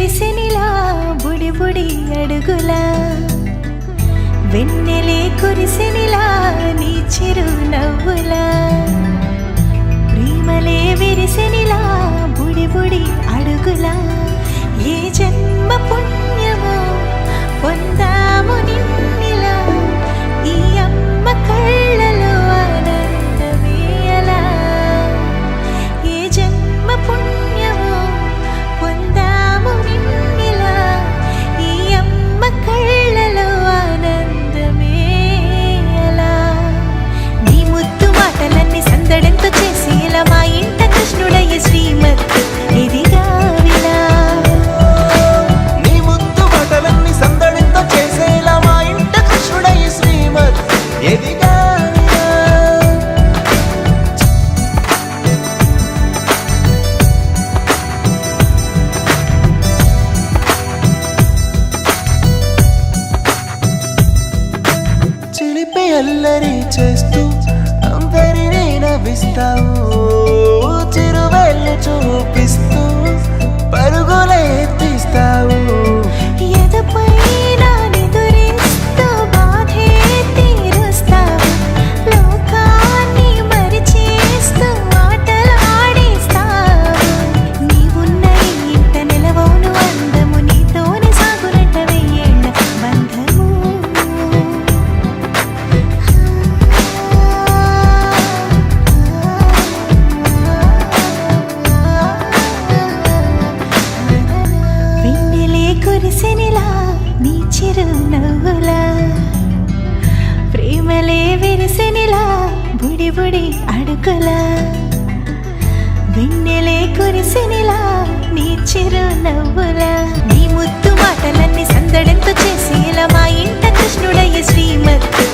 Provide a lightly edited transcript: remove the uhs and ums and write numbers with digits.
విరిసెనిలా బుడి బుడి అడుగులా వెన్నెలే కురిసెనిలా నీ చిరు నవ్వులా ప్రేమలే విరిసెనిలా బుడి బుడి అడుగులా ఏ జన్మ పుణ్యమో పొందాము నిన్నిలా ఈ అమ్మ కళ్ళలో ఆనందమే అలా ఏ జన్మ పుణ్యమో పొందాము నిన్నిలా ఈ అమ్మ కళ్ళలో ఆనందమే అలా నీ ముద్దు మాటలన్నీ సందడంతో చేసేలా మా ఇంట కృష్ణుడయ్య శ్రీమత్తు ఇదిగా విలా చిలిపి అల్లరి చేస్తూ అందరినీ నవ్విస్తావు చిరువెళ్ళు చూపిస్తూ పరుగులే తీస్తావు ఎదపై నిదురిస్తూ బాధే తీరుస్తావు లోకాన్ని మరిచేస్తూ ఆటలు ఆడిస్తావు నీవున్న ఇంత నిలవవును అందము నీతోనే సాగునట్ట వెయ్యేళ్ళ బంధము వెన్నెలే కురిసెనిలా నీ చిరు నవ్వులా ప్రేమలే విరిసెనిలా బుడి బుడి అడుగులా వెన్నెలే కురిసెనిలా నీ చిరు నవ్వులా నీ ముద్దు మాటలన్నీ సందడంతో చేసేలా మా ఇంట కృష్ణుడయ్య శ్రీమత్తు